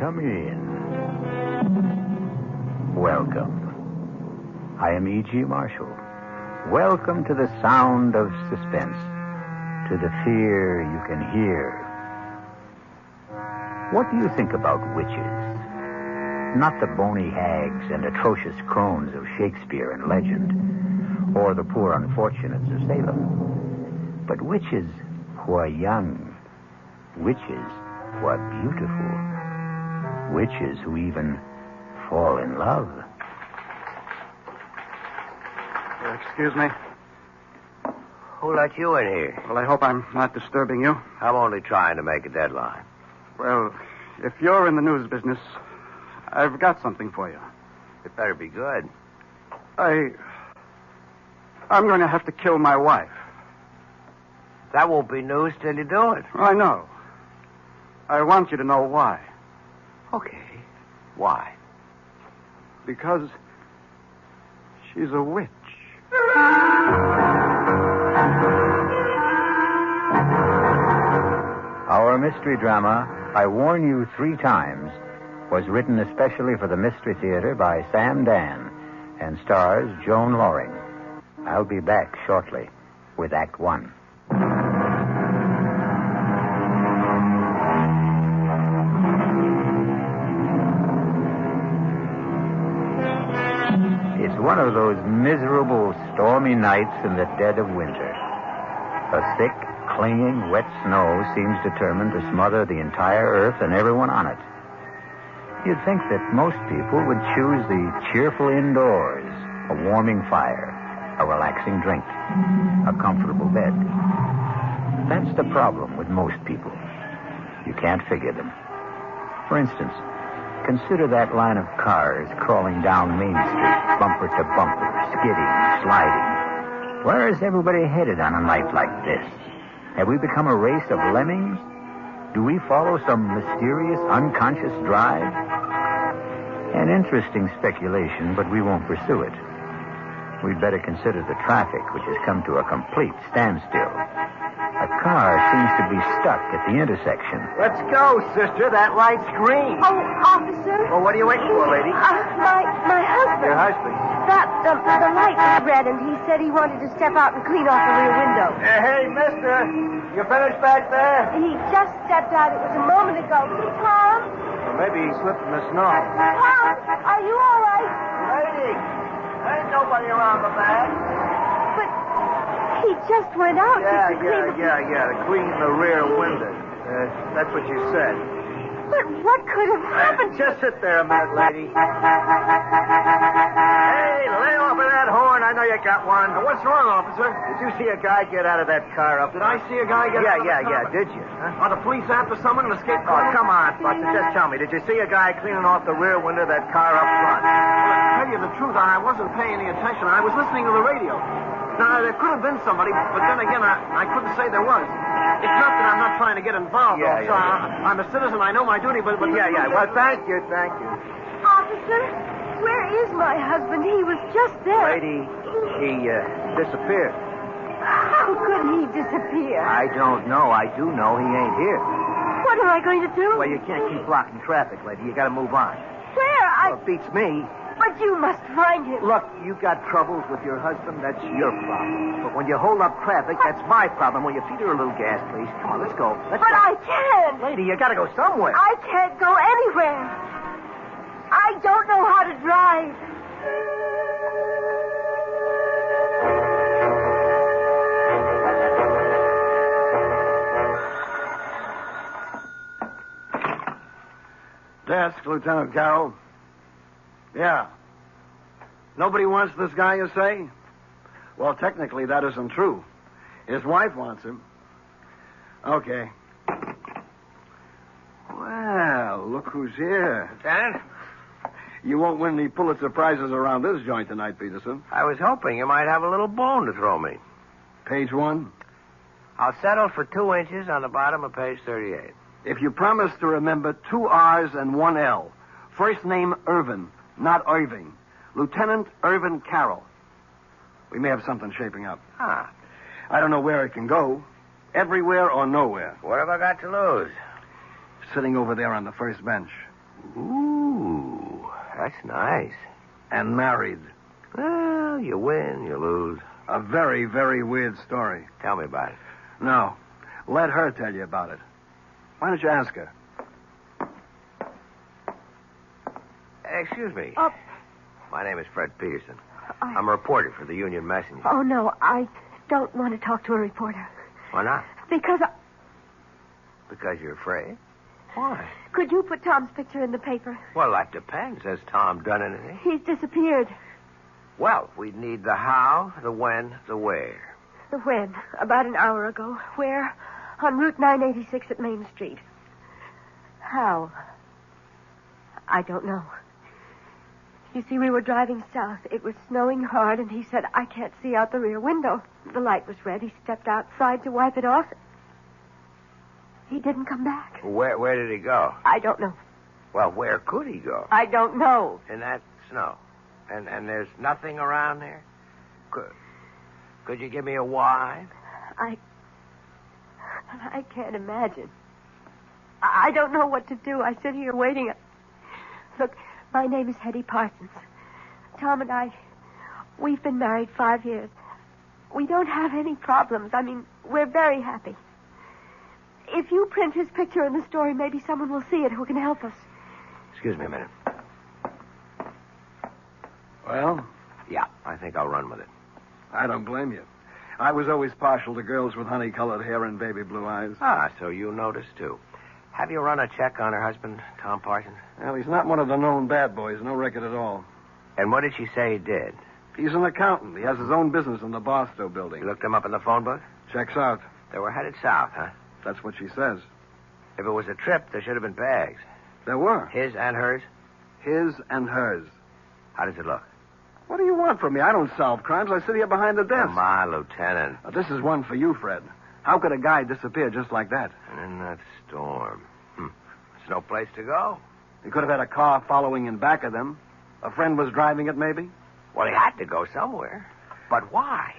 Come in. Welcome. I am E.G. Marshall. Welcome to the sound of suspense, to the fear you can hear. What do you think about witches? Not the bony hags and atrocious crones of Shakespeare and legend, or the poor unfortunates of Salem, but witches who are young, witches who are beautiful, witches who even fall in love. Excuse me. Who let you in here? Well, I hope I'm not disturbing you. I'm only trying to make a deadline. Well, if you're in the news business, I've got something for you. It better be good. I'm going to have to kill my wife. That won't be news till you do it. I know. I want you to know why. Okay. Why? Because she's a witch. Our mystery drama, I Warn You 3 Times, was written especially for the Myster Theater by Sam Dan and stars Joan Loring. I'll be back shortly with Act 1. It's one of those miserable, stormy nights in the dead of winter. A thick, clinging, wet snow seems determined to smother the entire earth and everyone on it. You'd think that most people would choose the cheerful indoors, a warming fire, a relaxing drink, a comfortable bed. That's the problem with most people. You can't figure them. For instance, consider that line of cars crawling down Main Street, bumper to bumper, skidding, sliding. Where is everybody headed on a night like this? Have we become a race of lemmings? Do we follow some mysterious, unconscious drive? An interesting speculation, but we won't pursue it. We'd better consider the traffic, which has come to a complete standstill. A car seems to be stuck at the intersection. Let's go, sister. That light's green. Oh, officer. Well, what are you waiting for, lady? My husband. Your husband? The light was red, and he said he wanted to step out and clean off the rear window. Hey, mister. You finished back there? He just stepped out. It was a moment ago. Tom? Well, maybe he slipped in the snow. Tom, are you all right? Lady, ain't nobody around the back. But he just went out. Yeah, to clean to clean the rear window. That's what you said. But what could have happened? Just sit there a minute, lady. Hey, lay off of that horn. I know you got one. What's wrong, officer? Did you see a guy get out of that car up? Did I see a guy get out of the car? Did you? Huh? Are the police after someone and escaped? Oh, come on, Buster. Just tell me. Did you see a guy cleaning off the rear window of that car up front? Well, to tell you the truth, I wasn't paying any attention. I was listening to the radio. Now, there could have been somebody, but then again, I couldn't say there was. It's not that I'm not trying to get involved, officer. I'm a citizen. I know my duty, but... Well, thank you. Officer, where is my husband? He was just there. Lady, he disappeared. How could he disappear? I don't know. I do know he ain't here. What am I going to do? Well, you can't keep blocking traffic, lady. You got to move on. Where? Well, it beats me. But you must find him. Look, you got troubles with your husband. That's your problem. But when you hold up traffic, that's my problem. Will you feed her a little gas, please? Come on, let's go. But I can't. Lady, you got to go somewhere. I can't go anywhere. I don't know how to drive. Desk, Lieutenant Carroll. Yeah. Nobody wants this guy, you say? Well, technically, that isn't true. His wife wants him. Okay. Well, look who's here. Lieutenant? You won't win any Pulitzer Prizes around this joint tonight, Peterson. I was hoping you might have a little bone to throw me. Page 1. I'll settle for 2 inches on the bottom of page 38. If you promise to remember 2 R's and 1 L. First name Irvin, not Irving. Lieutenant Irvin Carroll. We may have something shaping up. Ah. I don't know where it can go. Everywhere or nowhere. What have I got to lose? Sitting over there on the first bench. Ooh, that's nice. And married. Well, you win, you lose. A very, very weird story. Tell me about it. No. Let her tell you about it. Why don't you ask her? Excuse me. Oh. My name is Fred Peterson. I'm a reporter for the Union Messenger. Oh, no, I don't want to talk to a reporter. Why not? Because Because you're afraid? Why? Could you put Tom's picture in the paper? Well, that depends. Has Tom done anything? He's disappeared. Well, we'd need the how, the when, the where. The when? About an hour ago. Where? On Route 986 at Main Street. How? I don't know. You see, we were driving south. It was snowing hard, and he said, I can't see out the rear window. The light was red. He stepped outside to wipe it off. He didn't come back. Where did he go? I don't know. Well, where could he go? I don't know. In that snow. And there's nothing around there? Could you give me a why? I can't imagine. I don't know what to do. I sit here waiting. Look, my name is Hetty Parsons. Tom and I, we've been married 5 years. We don't have any problems. I mean, we're very happy. If you print his picture in the story, maybe someone will see it who can help us. Excuse me a minute. Well, Yeah, I think I'll run with it. I don't blame you. I was always partial to girls with honey-colored hair and baby blue eyes. Ah, so you noticed, too. Have you run a check on her husband, Tom Parsons? Well, he's not one of the known bad boys. No record at all. And what did she say he did? He's an accountant. He has his own business in the Barstow building. You looked him up in the phone book? Checks out. They were headed south, huh? That's what she says. If it was a trip, there should have been bags. There were. His and hers? His and hers. How does it look? What do you want from me? I don't solve crimes. I sit here behind the desk. Come on, Lieutenant. Now, this is one for you, Fred. How could a guy disappear just like that? And in that storm. There's no place to go. He could have had a car following in back of them. A friend was driving it, maybe. Well, he had to go somewhere. But why?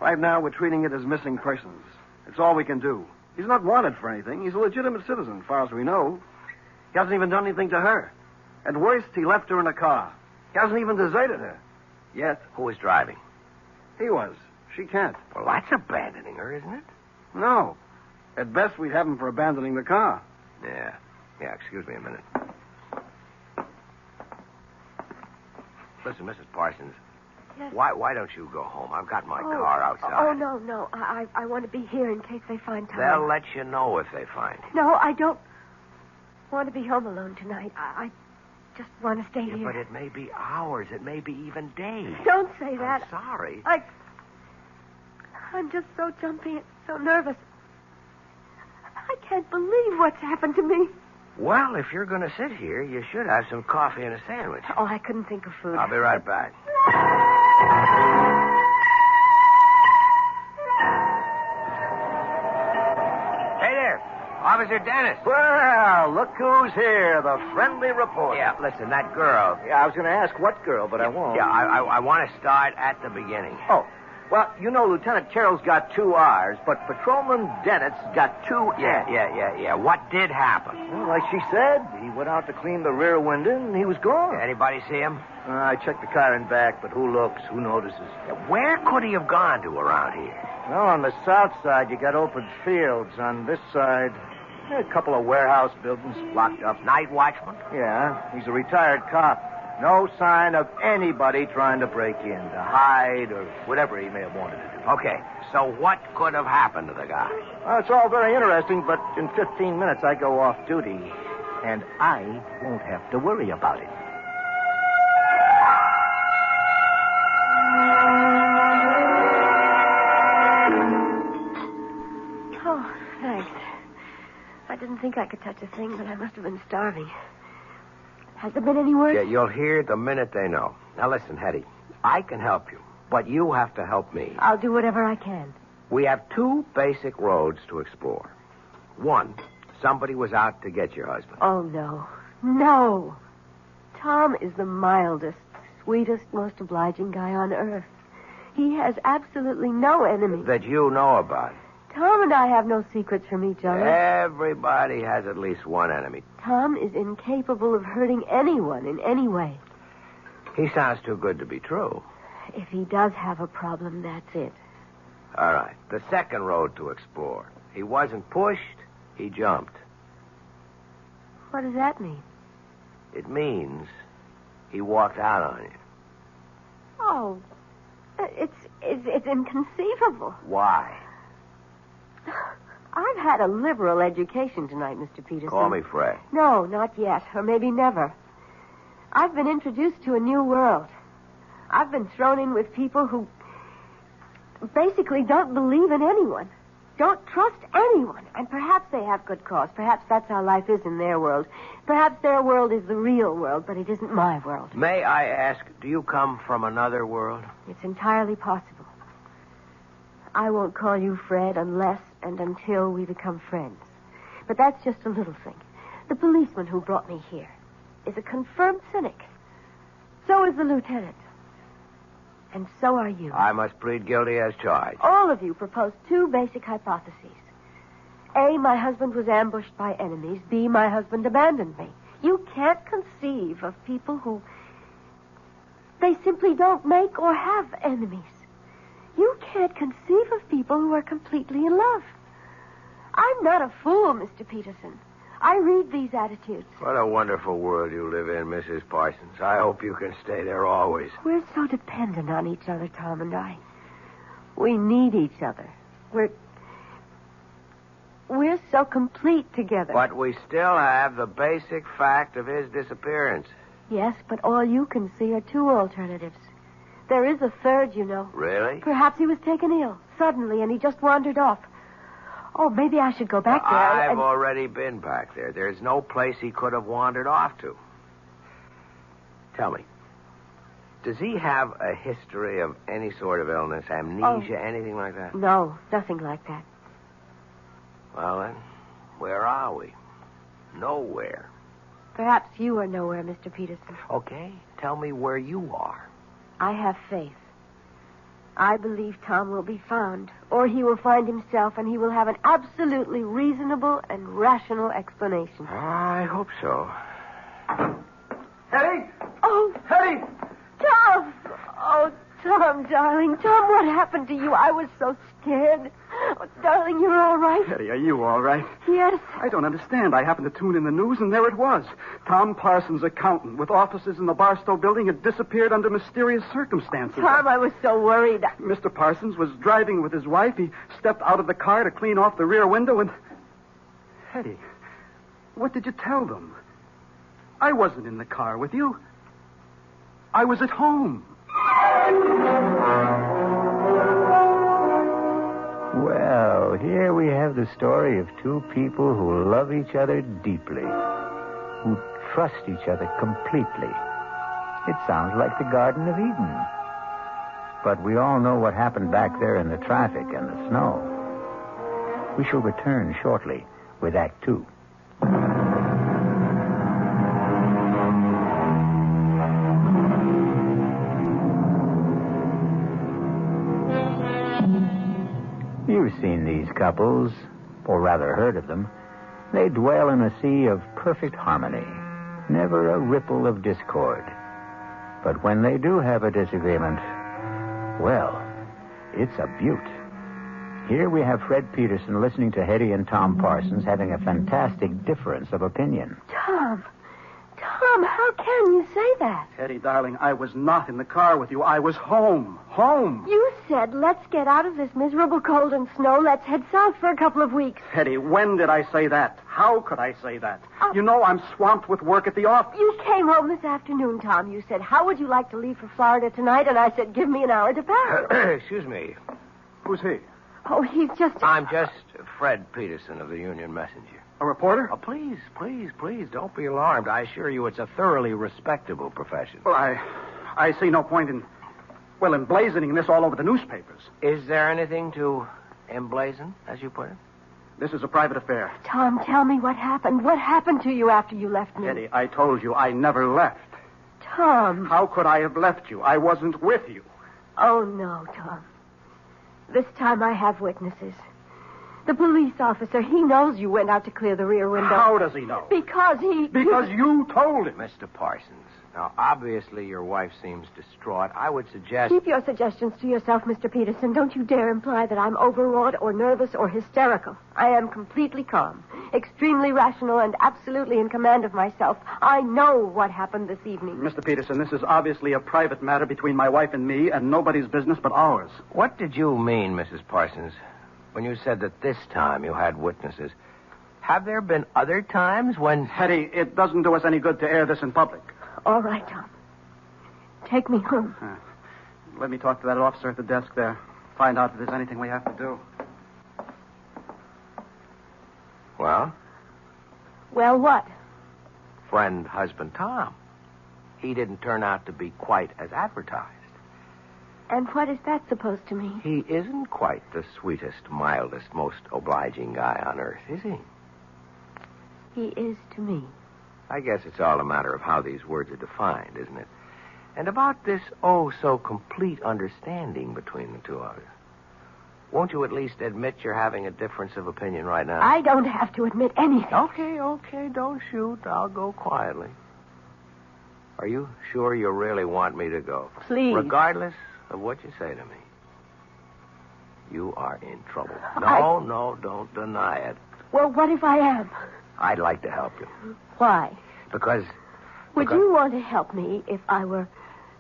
Right now, we're treating it as missing persons. It's all we can do. He's not wanted for anything. He's a legitimate citizen, as far as we know. He hasn't even done anything to her. At worst, he left her in a car. He hasn't even deserted her. Yet. Who was driving? He was. She can't. Well, that's abandoning her, isn't it? No. At best, we'd have him for abandoning the car. Yeah, excuse me a minute. Listen, Mrs. Parsons. Yes. Why don't you go home? I've got my car outside. Oh, no. I want to be here in case they find Tom. They'll let you know if they find him. No, I don't want to be home alone tonight. I just want to stay here. But it may be hours. It may be even days. Don't say that. I'm sorry. I'm just so jumpy and so nervous. I can't believe what's happened to me. Well, if you're going to sit here, you should have some coffee and a sandwich. Oh, I couldn't think of food. I'll be right back. Hey there, Officer Dennis. Well, look who's here, the friendly reporter. Yeah, listen, that girl. Yeah, I was going to ask what girl, but I won't. Yeah, I want to start at the beginning. Oh, well, you know, Lieutenant Carroll's got 2 R's, but Patrolman Dennett's got 2 N's. Yeah. What did happen? Well, like she said, he went out to clean the rear window, and he was gone. Anybody see him? I checked the car and back, but who looks, who notices? Where could he have gone to around here? Well, on the south side, you got open fields. On this side, a couple of warehouse buildings blocked up. Night watchman? Yeah, he's a retired cop. No sign of anybody trying to break in, to hide, or whatever he may have wanted to do. Okay, so what could have happened to the guy? Well, it's all very interesting, but in 15 minutes I go off duty, and I won't have to worry about it. Oh, thanks. I didn't think I could touch a thing, but I must have been starving. Has there been any word? Yeah, you'll hear the minute they know. Now listen, Hetty, I can help you, but you have to help me. I'll do whatever I can. We have 2 basic roads to explore. 1, somebody was out to get your husband. Oh, no. No. Tom is the mildest, sweetest, most obliging guy on earth. He has absolutely no enemy. That you know about. Tom and I have no secrets from each other. Everybody has at least one enemy. Tom is incapable of hurting anyone in any way. He sounds too good to be true. If he does have a problem, that's it. All right. The second road to explore. He wasn't pushed. He jumped. What does that mean? It means he walked out on you. Oh, it's inconceivable. Why? I've had a liberal education tonight, Mr. Peterson. Call me Fred. No, not yet, or maybe never. I've been introduced to a new world. I've been thrown in with people who basically don't believe in anyone, don't trust anyone, and perhaps they have good cause. Perhaps that's how life is in their world. Perhaps their world is the real world, but it isn't my world. May I ask, do you come from another world? It's entirely possible. I won't call you Fred unless and until we become friends. But that's just a little thing. The policeman who brought me here is a confirmed cynic. So is the lieutenant. And so are you. I must plead guilty as charged. All of you proposed two basic hypotheses. A, my husband was ambushed by enemies. B, my husband abandoned me. You can't conceive of people who... they simply don't make or have enemies. You can't conceive of people who are completely in love. I'm not a fool, Mr. Peterson. I read these attitudes. What a wonderful world you live in, Mrs. Parsons. I hope you can stay there always. We're so dependent on each other, Tom and I. We need each other. We're so complete together. But we still have the basic fact of his disappearance. Yes, but all you can see are two alternatives. There is a third, you know. Really? Perhaps he was taken ill suddenly and he just wandered off. Oh, maybe I should go back there. I've already been back there. There's no place he could have wandered off to. Tell me, does he have a history of any sort of illness, amnesia, anything like that? No, nothing like that. Well, then, where are we? Nowhere. Perhaps you are nowhere, Mr. Peterson. Okay, tell me where you are. I have faith. I believe Tom will be found, or he will find himself, and he will have an absolutely reasonable and rational explanation. I hope so. Hetty! Oh, Hetty! Tom! Oh, Tom, darling. Tom, what happened to you? I was so scared. Oh, darling, you're all right? Hetty, are you all right? Yes. I don't understand. I happened to tune in the news, and there it was. Tom Parsons, accountant, with offices in the Barstow building, had disappeared under mysterious circumstances. Tom, I was so worried. Mr. Parsons was driving with his wife. He stepped out of the car to clean off the rear window, and... Hetty, what did you tell them? I wasn't in the car with you. I was at home. Well, here we have the story of two people who love each other deeply, who trust each other completely. It sounds like the Garden of Eden. But we all know what happened back there in the traffic and the snow. We shall return shortly with Act Two. You've seen these couples, or rather heard of them. They dwell in a sea of perfect harmony, never a ripple of discord. But when they do have a disagreement, well, it's a beaut. Here we have Fred Peterson listening to Hetty and Tom Parsons having a fantastic difference of opinion. Tom, how can you say that? Hetty, darling, I was not in the car with you. I was home. Home. You said, let's get out of this miserable cold and snow. Let's head south for a couple of weeks. Hetty, when did I say that? How could I say that? You know I'm swamped with work at the office. You came home this afternoon, Tom. You said, how would you like to leave for Florida tonight? And I said, give me an hour to pack. Excuse me. Who's he? Oh, he's just... I'm just Fred Peterson of the Union Messenger. A reporter? Oh, please, don't be alarmed. I assure you it's a thoroughly respectable profession. Well, I see no point in emblazoning this all over the newspapers. Is there anything to emblazon, as you put it? This is a private affair. Tom, tell me what happened. What happened to you after you left me? Hetty, I told you I never left. Tom. How could I have left you? I wasn't with you. Oh, no, Tom. This time I have witnesses. The police officer, he knows you went out to clear the rear window. How does he know? Because he... Because you told him. Mr. Parsons, now, obviously your wife seems distraught. I would suggest... Keep your suggestions to yourself, Mr. Peterson. Don't you dare imply that I'm overwrought or nervous or hysterical. I am completely calm, extremely rational, and absolutely in command of myself. I know what happened this evening. Mr. Peterson, this is obviously a private matter between my wife and me, and nobody's business but ours. What did you mean, Mrs. Parsons, when you said that this time you had witnesses? Have there been other times when... Hetty, it doesn't do us any good to air this in public. All right, Tom. Take me home. Let me talk to that officer at the desk there. Find out if there's anything we have to do. Well? Well, what? Friend, husband, Tom. He didn't turn out to be quite as advertised. And what is that supposed to mean? He isn't quite the sweetest, mildest, most obliging guy on earth, is he? He is to me. I guess it's all a matter of how these words are defined, isn't it? And about this oh-so-complete understanding between the two of you. Won't you at least admit you're having a difference of opinion right now? I don't have to admit anything. Okay, don't shoot. I'll go quietly. Are you sure you really want me to go? Please. Regardless of what you say to me. You are in trouble. No, don't deny it. Well, what if I am? I'd like to help you. Why? Because... Would you want to help me if I were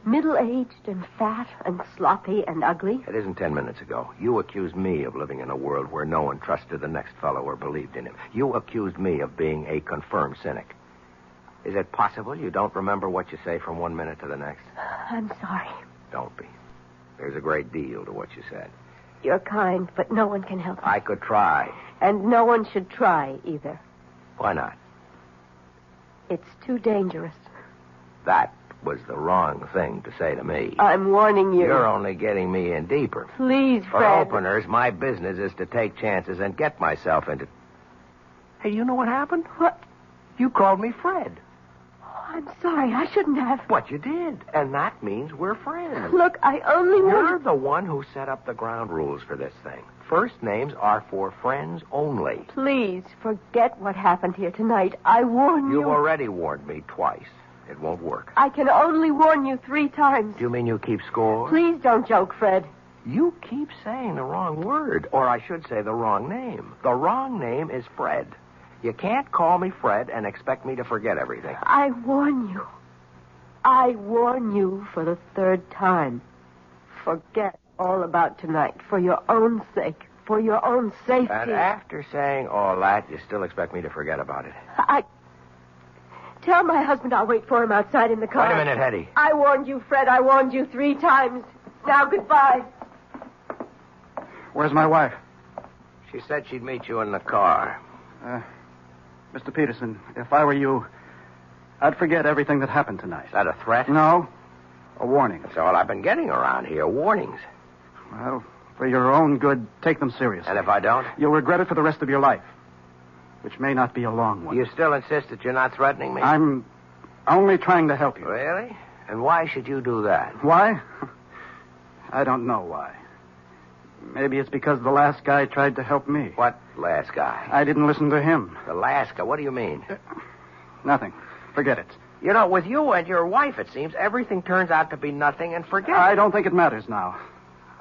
middle-aged and fat and sloppy and ugly? It isn't 10 minutes ago. You accused me of living in a world where no one trusted the next fellow or believed in him. You accused me of being a confirmed cynic. Is it possible you don't remember what you say from one minute to the next? I'm sorry. Don't be. There's a great deal to what you said. You're kind, but no one can help me. I could try. And no one should try either. Why not? It's too dangerous. That was the wrong thing to say to me. I'm warning you. You're only getting me in deeper. Please, For Fred. openers, my business is to take chances and get myself into... Hey, you know what happened? What? You called me Fred. Oh, I'm sorry. I shouldn't have. But you did. And that means we're friends. Look, I only You're wanted... the one who set up the ground rules for this thing. First names are for friends only. Please, forget what happened here tonight. I warn you. You've already warned me twice. It won't work. I can only warn you 3 times. Do you mean you keep score? Please don't joke, Fred. You keep saying the wrong word, or I should say the wrong name. The wrong name is Fred. You can't call me Fred and expect me to forget everything. I warn you. I warn you for the 3rd time. Forget all about tonight for your own sake, for your own safety. And after saying all that, you still expect me to forget about it. Tell my husband I'll wait for him outside in the car. Wait a minute, Hetty. I warned you, Fred. I warned you 3 times. Now, goodbye. Where's my wife? She said she'd meet you in the car. Mr. Peterson, if I were you, I'd forget everything that happened tonight. Is that a threat? No. A warning. That's all I've been getting around here, warnings. Well, for your own good, take them seriously. And if I don't? You'll regret it for the rest of your life, which may not be a long one. You still insist that you're not threatening me? I'm only trying to help you. Really? And why should you do that? Why? I don't know why. Maybe it's because the last guy tried to help me. What last guy? I didn't listen to him. The last guy? What do you mean? Nothing. Forget it. You know, with you and your wife, it seems, everything turns out to be nothing and forget I it. don't think it matters now.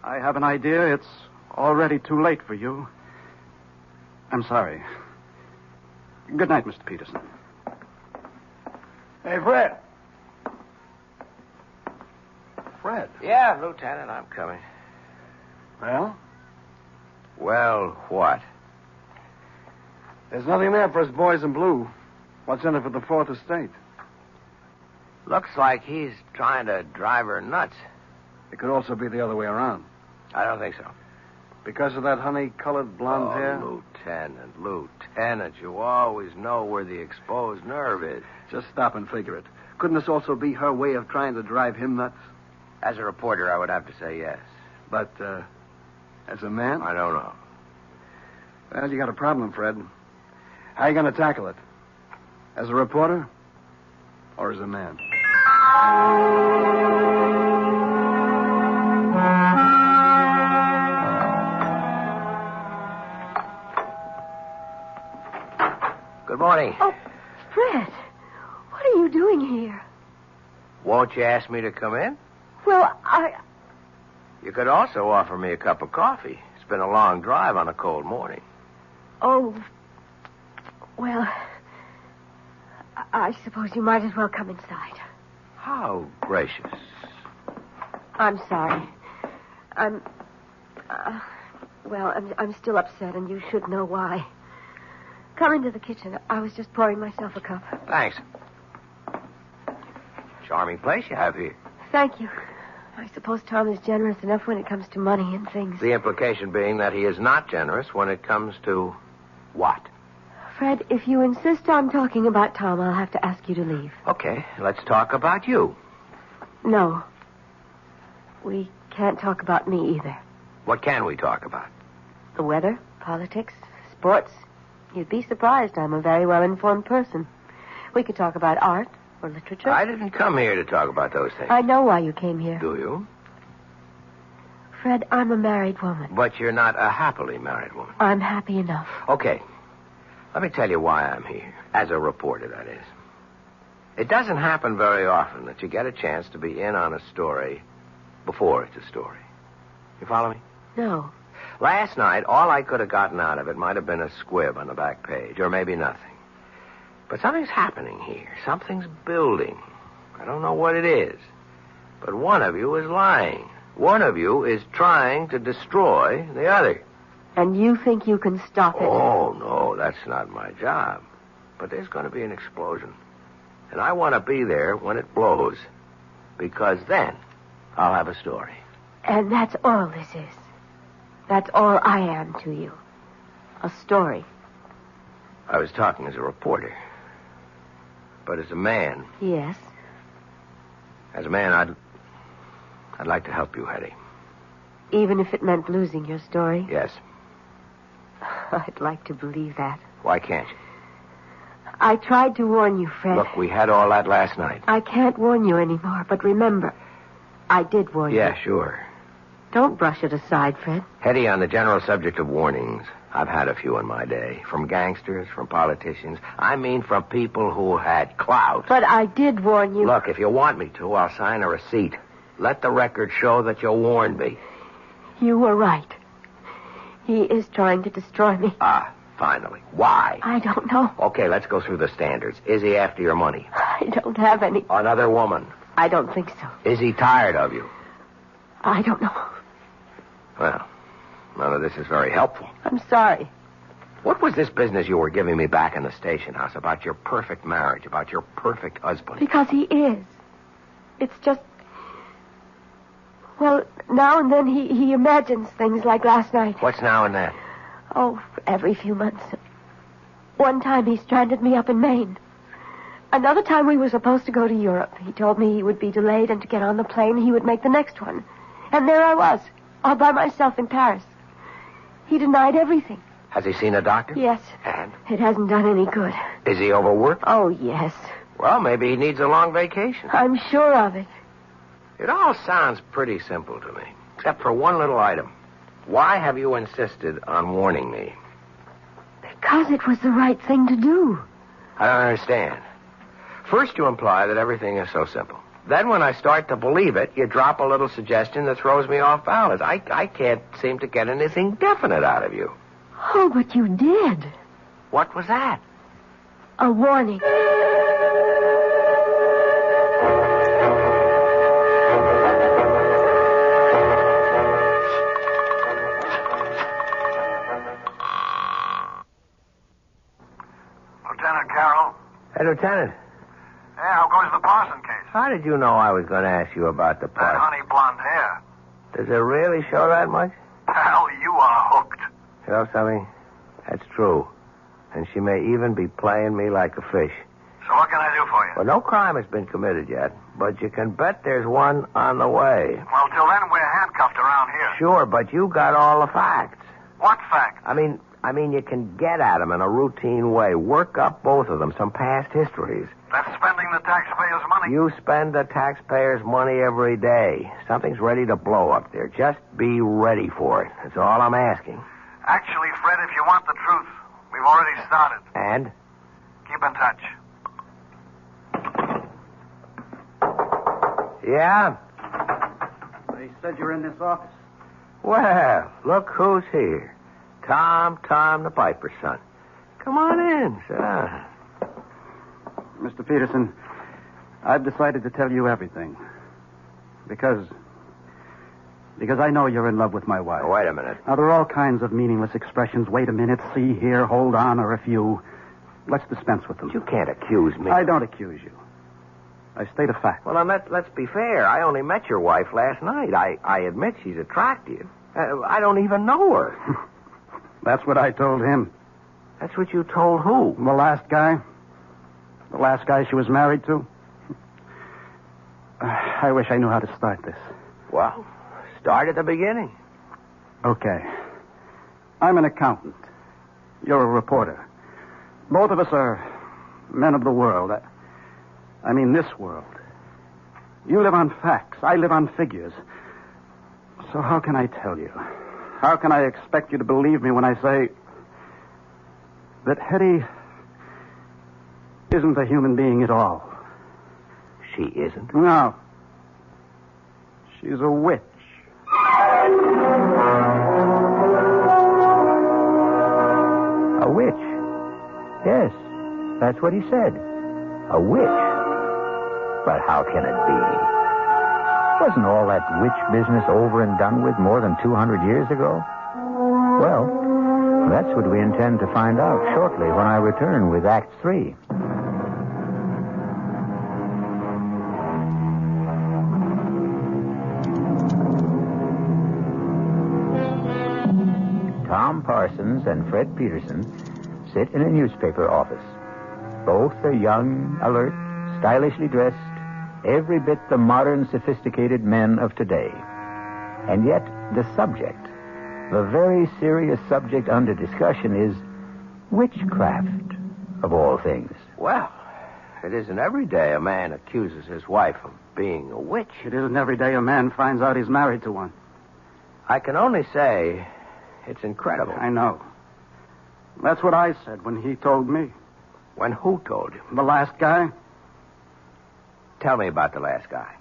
I have an idea. It's already too late for you. I'm sorry. Good night, Mr. Peterson. Hey, Fred. Fred. Yeah, Lieutenant, I'm coming. Well? Well, what? There's nothing there for us boys in blue. What's in it for the 4th Estate? Looks like he's trying to drive her nuts. It could also be the other way around. I don't think so. Because of that honey-colored blonde hair? Lieutenant, you always know where the exposed nerve is. Just stop and figure it. Couldn't this also be her way of trying to drive him nuts? As a reporter, I would have to say yes. But, as a man? I don't know. Well, you got a problem, Fred. How are you going to tackle it? As a reporter? Or as a man? morning. Oh, Fred, what are you doing here? Won't you ask me to come in? Well, You could also offer me a cup of coffee. It's been a long drive on a cold morning. Oh, well, I suppose you might as well come inside. How gracious. I'm sorry. I'm still upset, and you should know why. Come into the kitchen. I was just pouring myself a cup. Thanks. Charming place you have here. Thank you. I suppose Tom is generous enough when it comes to money and things. The implication being that he is not generous when it comes to what? Fred, if you insist on talking about Tom, I'll have to ask you to leave. Okay, let's talk about you. No. We can't talk about me either. What can we talk about? The weather, politics, sports. You'd be surprised. I'm a very well-informed person. We could talk about art or literature. I didn't come here to talk about those things. I know why you came here. Do you? Fred, I'm a married woman. But you're not a happily married woman. I'm happy enough. Okay. Let me tell you why I'm here. As a reporter, that is. It doesn't happen very often that you get a chance to be in on a story before it's a story. You follow me? No. Last night, all I could have gotten out of it might have been a squib on the back page, or maybe nothing. But something's happening here. Something's building. I don't know what it is. But one of you is lying. One of you is trying to destroy the other. And you think you can stop it? Oh, no, that's not my job. But there's going to be an explosion. And I want to be there when it blows. Because then I'll have a story. And that's all this is. That's all I am to you. A story. I was talking as a reporter. But as a man... Yes? As a man, I'd like to help you, Hetty. Even if it meant losing your story? Yes. I'd like to believe that. Why can't you? I tried to warn you, Fred. Look, we had all that last night. I can't warn you anymore, but remember, I did warn you. Yeah, sure. Don't brush it aside, Fred. Hetty, on the general subject of warnings, I've had a few in my day. From gangsters, from politicians. I mean from people who had clout. But I did warn you. Look, if you want me to, I'll sign a receipt. Let the record show that you warned me. You were right. He is trying to destroy me. Ah, finally. Why? I don't know. Okay, let's go through the standards. Is he after your money? I don't have any. Another woman? I don't think so. Is he tired of you? I don't know. Well, none of this is very helpful. I'm sorry. What was this business you were giving me back in the station house about your perfect marriage, about your perfect husband? Because he is. It's just... Well, now and then he imagines things like last night. What's now and then? Oh, every few months. One time he stranded me up in Maine. Another time we were supposed to go to Europe. He told me he would be delayed and to get on the plane he would make the next one. And there I was, all by myself in Paris. He denied everything. Has he seen a doctor? Yes. And? It hasn't done any good. Is he overworked? Oh, yes. Well, maybe he needs a long vacation. I'm sure of it. It all sounds pretty simple to me, except for one little item. Why have you insisted on warning me? Because it was the right thing to do. I don't understand. First, you imply that everything is so simple. Then, when I start to believe it, you drop a little suggestion that throws me off balance. I can't seem to get anything definite out of you. Oh, but you did. What was that? A warning. Lieutenant Carroll? Hey, Lieutenant. Yeah, how goes the Parson case? How did you know I was going to ask you about the That part? honey blonde hair. Does it really show that much? Pal, you are hooked. You know something? That's true. And she may even be playing me like a fish. So what can I do for you? Well, no crime has been committed yet, but you can bet there's one on the way. Well, till then, we're handcuffed around here. Sure, but you got all the facts. What fact? I mean, you can get at them in a routine way. Work up both of them, some past histories. That's spending the taxpayers' money. You spend the taxpayers' money every day. Something's ready to blow up there. Just be ready for it. That's all I'm asking. Actually, Fred, if you want the truth, we've already started. And? in touch. Yeah? They said you're in this office. Well, look who's here. Tom the Piper's son. Come on in, sit down. Mr. Peterson, I've decided to tell you everything. Because I know you're in love with my wife. Oh, wait a minute. Now, there are all kinds of meaningless expressions. Wait a minute, see here, hold on, or a few. Let's dispense with them. You can't accuse me. I don't accuse you. I state a fact. Well, then let's be fair. I only met your wife last night. I admit she's attractive. I don't even know her. That's what I told him. That's what you told who? The last guy. The last guy she was married to. I wish I knew how to start this. Well, start at the beginning. Okay. I'm an accountant. You're a reporter. Both of us are men of the world. I mean this world. You live on facts. I live on figures. So how can I tell you? How can I expect you to believe me when I say that Hetty isn't a human being at all? She isn't? No. She's a witch. A witch? Yes, that's what he said. A witch. But how can it be? Wasn't all that witch business over and done with more than 200 years ago? Well, that's what we intend to find out shortly when I return with Act 3. Tom Parsons and Fred Peterson sit in a newspaper office. Both are young, alert, stylishly dressed, every bit the modern, sophisticated men of today. And yet, the subject, the very serious subject under discussion is witchcraft, of all things. Well, it isn't every day a man accuses his wife of being a witch. It isn't every day a man finds out he's married to one. I can only say it's incredible. I know. That's what I said when he told me. When who told you? The last guy. Tell me about the last guy.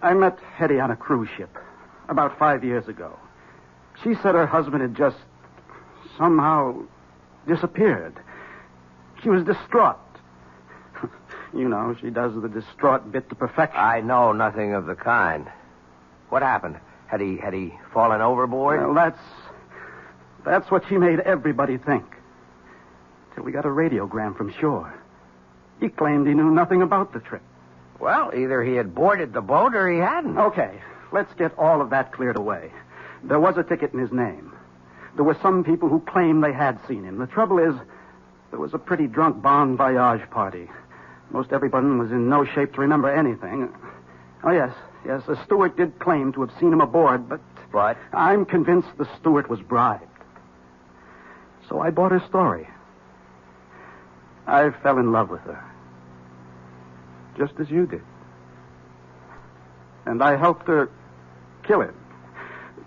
I met Hetty on a cruise ship about 5 years ago. She said her husband had just somehow disappeared. She was distraught. You know, she does the distraught bit to perfection. I know nothing of the kind. What happened? Had he fallen overboard? Well, that's what she made everybody think. Till we got a radiogram from shore. He claimed he knew nothing about the trip. Well, either he had boarded the boat or he hadn't. Okay, let's get all of that cleared away. There was a ticket in his name. There were some people who claimed they had seen him. The trouble is, there was a pretty drunk bon voyage party. Most everyone was in no shape to remember anything. Oh, yes, the steward did claim to have seen him aboard, but... But? I'm convinced the steward was bribed. So I bought her story. I fell in love with her. Just as you did. And I helped her kill him.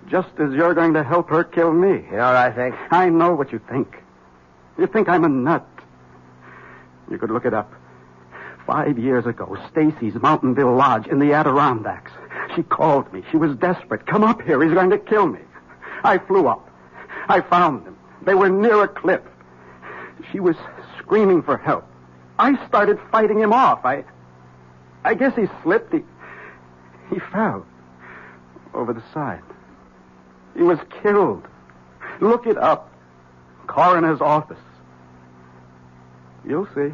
Just as you're going to help her kill me. You know what I think? I know what you think. You think I'm a nut. You could look it up. 5 years ago, Stacy's Mountainville Lodge in the Adirondacks. She called me. She was desperate. Come up here. He's going to kill me. I flew up. I found them. They were near a cliff. She was screaming for help. I started fighting him off. I guess he slipped. He fell over the side. He was killed. Look it up. Coroner's office. You'll see.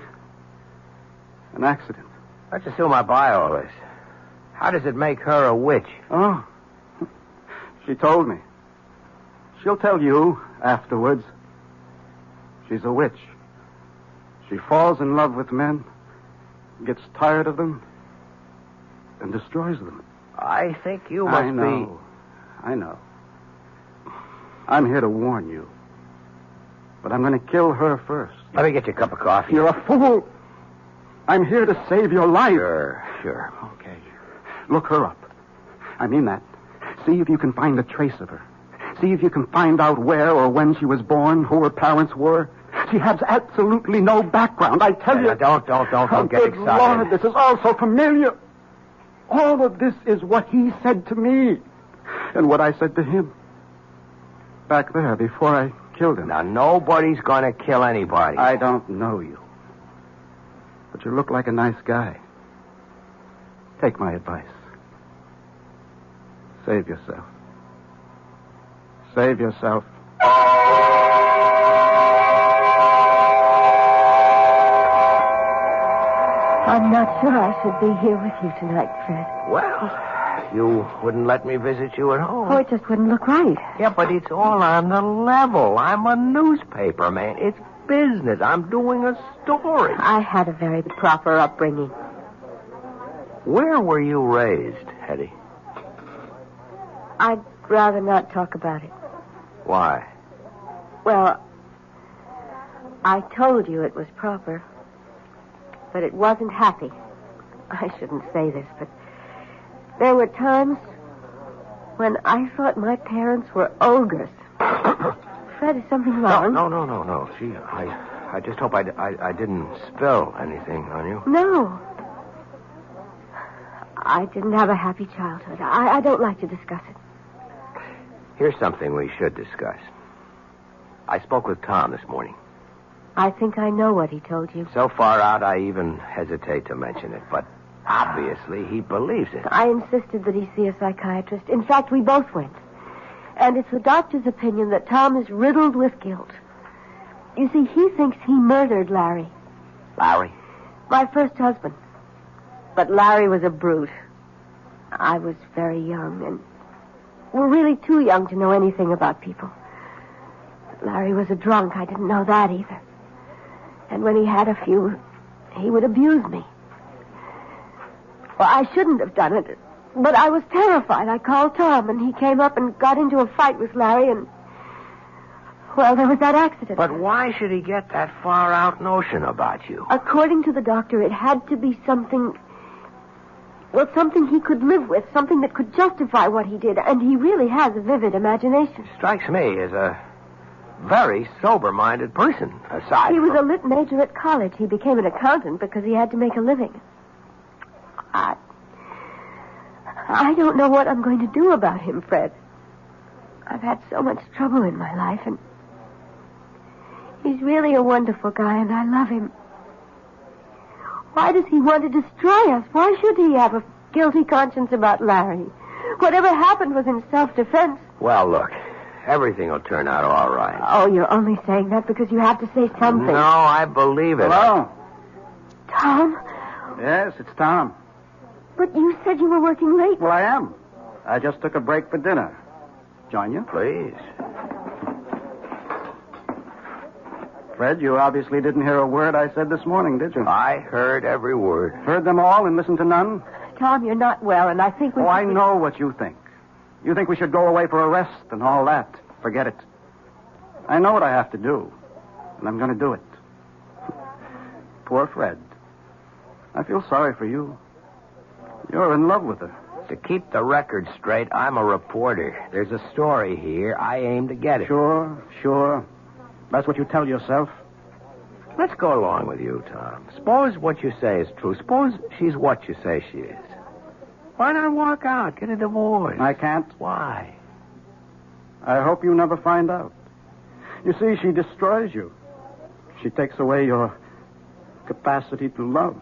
An accident. Let's assume I buy all this. How does it make her a witch? Oh. She told me. She'll tell you afterwards. She's a witch. She falls in love with men, gets tired of them, and destroys them. I think you must be... I know. I'm here to warn you. But I'm going to kill her first. Let me get you a cup of coffee. You're a fool. I'm here to save your life. Sure. Okay. Look her up. I mean that. See if you can find a trace of her. See if you can find out where or when she was born, who her parents were. She has absolutely no background, I tell you. Don't get good excited. Lord, this is all so familiar. All of this is what he said to me and what I said to him. Back there, before I killed him. Now, nobody's going to kill anybody. I don't know you. But you look like a nice guy. Take my advice. Save yourself. Save yourself. I'm not sure I should be here with you tonight, Fred. Well, you wouldn't let me visit you at home. Oh, it just wouldn't look right. Yeah, but it's all on the level. I'm a newspaper man. It's business. I'm doing a story. I had a very proper upbringing. Where were you raised, Hetty? I'd rather not talk about it. Why? Well, I told you it was proper, but it wasn't happy. I shouldn't say this, but there were times when I thought my parents were ogres. Fred, is something wrong? No. Gee, I just hope I didn't spill anything on you. No. I didn't have a happy childhood. I don't like to discuss it. Here's something we should discuss. I spoke with Tom this morning. I think I know what he told you. So far out, I even hesitate to mention it, but obviously he believes it. I insisted that he see a psychiatrist. In fact, we both went. And it's the doctor's opinion that Tom is riddled with guilt. You see, he thinks he murdered Larry. Larry? My first husband. But Larry was a brute. I was very young, and we're really too young to know anything about people. But Larry was a drunk. I didn't know that either. And when he had a few, he would abuse me. Well, I shouldn't have done it, but I was terrified. I called Tom, and he came up and got into a fight with Larry, and, well, there was that accident. But why should he get that far-out notion about you? According to the doctor, it had to be something... Well, something he could live with, something that could justify what he did, and he really has a vivid imagination. Strikes me as a very sober-minded person, aside He was from... a lit major at college. He became an accountant because he had to make a living. I don't know what I'm going to do about him, Fred. I've had so much trouble in my life, and he's really a wonderful guy, and I love him. Why does he want to destroy us? Why should he have a guilty conscience about Larry? Whatever happened was in self-defense. Well, look, everything will turn out all right. Oh, you're only saying that because you have to say something. No, I believe it. Hello? Tom? Yes, it's Tom. But you said you were working late. Well, I am. I just took a break for dinner. Join you? Please. Fred, you obviously didn't hear a word I said this morning, did you? I heard every word. Heard them all and listened to none? Tom, you're not well, and I think we... Oh, I know what you think. You think we should go away for a rest and all that. Forget it. I know what I have to do, and I'm going to do it. Poor Fred. I feel sorry for you. You're in love with her. To keep the record straight, I'm a reporter. There's a story here. I aim to get it. Sure. That's what you tell yourself. Let's go along with you, Tom. Suppose what you say is true. Suppose she's what you say she is. Why not walk out, get a divorce? I can't. Why? I hope you never find out. You see, she destroys you. She takes away your capacity to love,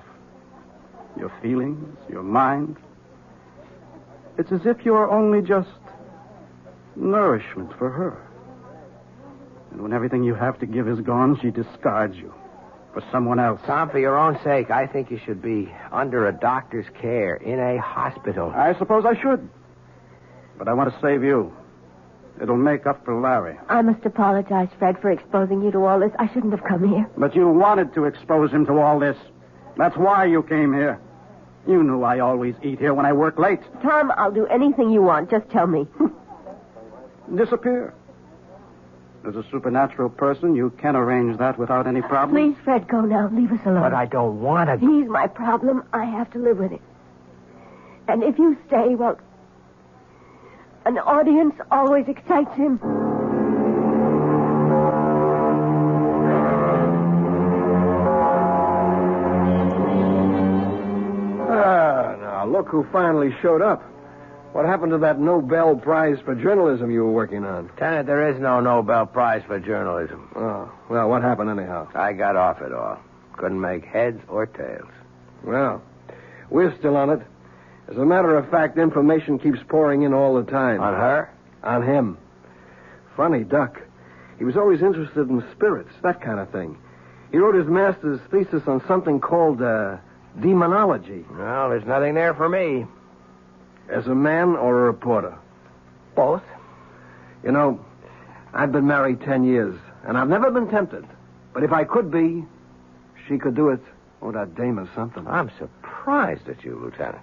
your feelings, your mind. It's as if you're only just nourishment for her. And when everything you have to give is gone, she discards you for someone else. Tom, for your own sake, I think you should be under a doctor's care in a hospital. I suppose I should. But I want to save you. It'll make up for Larry. I must apologize, Fred, for exposing you to all this. I shouldn't have come here. But you wanted to expose him to all this. That's why you came here. You knew I always eat here when I work late. Tom, I'll do anything you want. Just tell me. Disappear. As a supernatural person, you can arrange that without any problem. Please, Fred, go now. Leave us alone. But I don't want to... He's my problem. I have to live with it. And if you stay, well, an audience always excites him. look who finally showed up. What happened to that Nobel Prize for journalism you were working on? Lieutenant, there is no Nobel Prize for journalism. Oh, well, what happened anyhow? I got off it all. Couldn't make heads or tails. Well, we're still on it. As a matter of fact, information keeps pouring in all the time. On her? On him. Funny duck. He was always interested in spirits, that kind of thing. He wrote his master's thesis on something called demonology. Well, there's nothing there for me. As a man or a reporter? Both. You know, I've been married 10 years, and I've never been tempted. But if I could be, she could do it. Oh, that dame is something. I'm surprised at you, Lieutenant.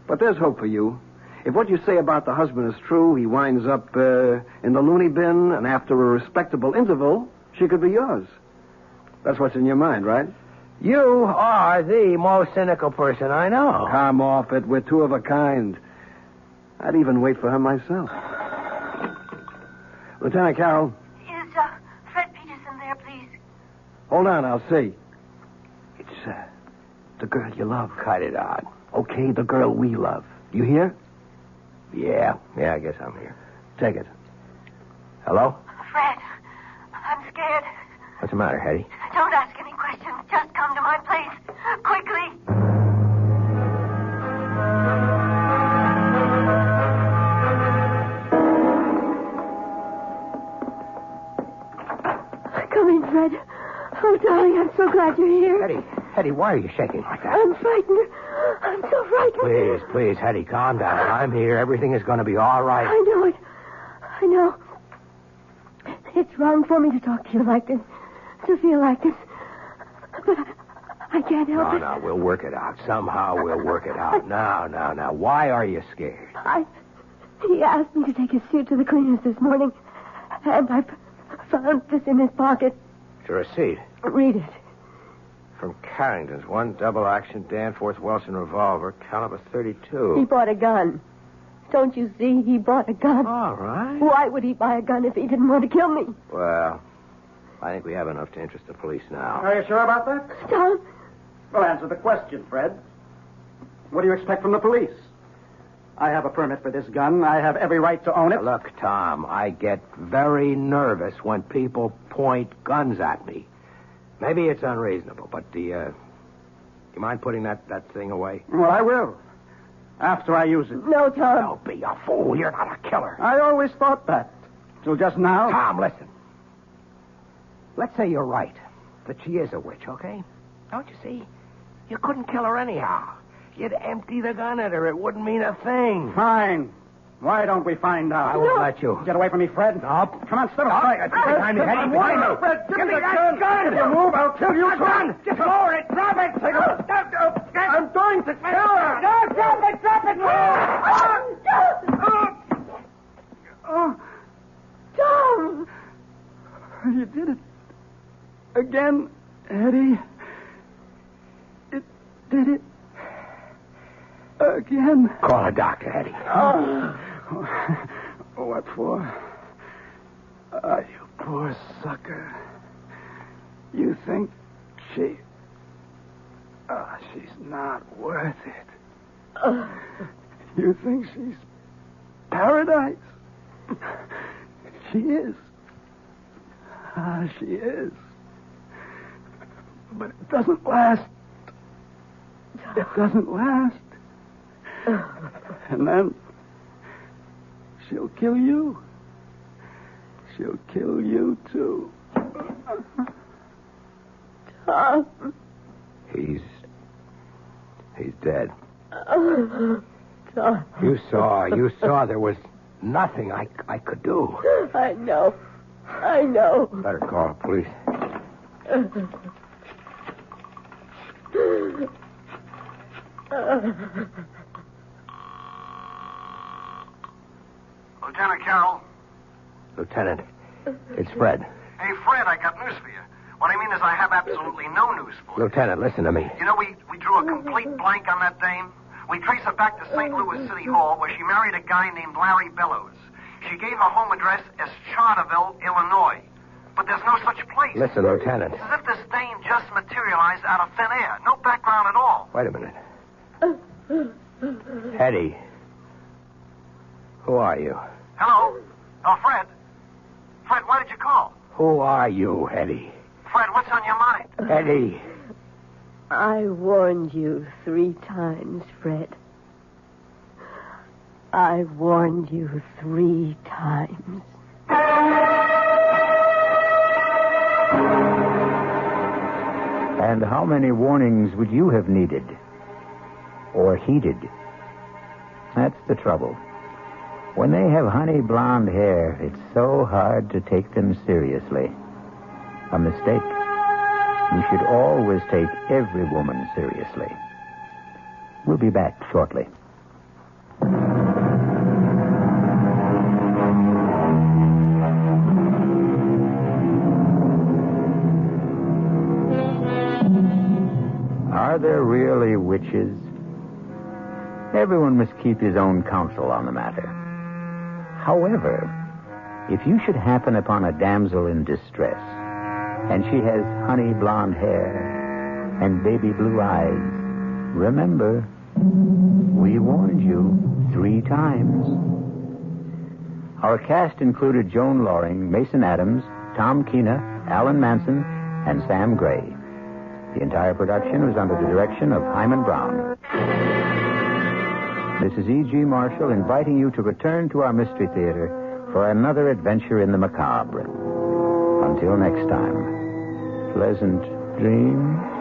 But there's hope for you. If what you say about the husband is true, he winds up in the loony bin, and after a respectable interval, she could be yours. That's what's in your mind, right? You are the most cynical person I know. Come off it. We're two of a kind. I'd even wait for her myself. Lieutenant Carroll. Is Fred Peterson there, please? Hold on, I'll see. It's the girl you love. Cut it out. Okay, the girl we love. You hear? Yeah, I guess I'm here. Take it. Hello? Fred, I'm scared. What's the matter, Hetty? Don't ask any questions. Just come to my place. Quickly. Come in, Fred. Oh, darling, I'm so glad you're here. Hetty, why are you shaking like that? I'm frightened. I'm so frightened. Please, Hetty, calm down. I'm here. Everything is going to be all right. I know it. I know. It's wrong for me to talk to you like this, to feel like this. But I can't help it. No, we'll work it out. Somehow we'll work it out. Now. Why are you scared? He asked me to take his suit to the cleaners this morning, and I found this in his pocket. It's a receipt. Read it. From Carrington's, one double-action Danforth Wilson revolver, caliber .32. He bought a gun. Don't you see? He bought a gun. All right. Why would he buy a gun if he didn't want to kill me? Well, I think we have enough to interest the police now. Are you sure about that? Tom? Well, answer the question, Fred. What do you expect from the police? I have a permit for this gun. I have every right to own it. Look, Tom, I get very nervous when people point guns at me. Maybe it's unreasonable, but you mind putting that thing away? Well, I will. After I use it. No, Tom. Don't be a fool. You're not a killer. I always thought that. Till just now. Tom, listen. Let's say you're right, that she is a witch, okay? Don't you see? You couldn't kill her anyhow. You'd empty the gun at her. It wouldn't mean a thing. Fine. Why don't we find out? I won't let you. Get away from me, Fred. No. Come on, step aside. Behind me, Hetty. Behind me. Fred, give me that gun. If you move, I'll kill you. Gun. Just lower it. Drop it. Take it. I'm going to kill her. No, drop it. Drop it. Tom! You did it. Again, Eddie. It did it. Again. Call a doctor, Hetty. What for? You poor sucker. You think she's not worth it. You think she's paradise? She is. She is. But it doesn't last. It doesn't last. And then she'll kill you. She'll kill you, too. Tom. He's dead. Tom. You saw there was nothing I could do. I know. Better call the police. Lieutenant Carroll. Lieutenant, it's Fred. Hey, Fred, I got news for you. What I mean is I have absolutely no news for you. Lieutenant, listen to me. You know, we drew a complete blank on that dame. We traced her back to St. Louis City Hall, where she married a guy named Larry Bellows. She gave her home address as Charterville, Illinois. But there's no such place. Listen, Lieutenant. It's as if this dame just materialized out of thin air. No background at all. Wait a minute. Hetty. Who are you? Hello? Oh, Fred. Fred, why did you call? Who are you, Hetty? Fred, what's on your mind? Hetty. I warned you 3 times, Fred. I warned you 3 times. And how many warnings would you have needed? Or heeded? That's the trouble. When they have honey blonde hair, it's so hard to take them seriously. A mistake. You should always take every woman seriously. We'll be back shortly. Are there really witches? Everyone must keep his own counsel on the matter. However, if you should happen upon a damsel in distress, and she has honey blonde hair and baby blue eyes, remember, we warned you 3 times. Our cast included Joan Loring, Mason Adams, Tom Keena, Alan Manson, and Sam Gray. The entire production was under the direction of Hyman Brown. This is E.G. Marshall inviting you to return to our Mystery Theater for another adventure in the macabre. Until next time, pleasant dreams.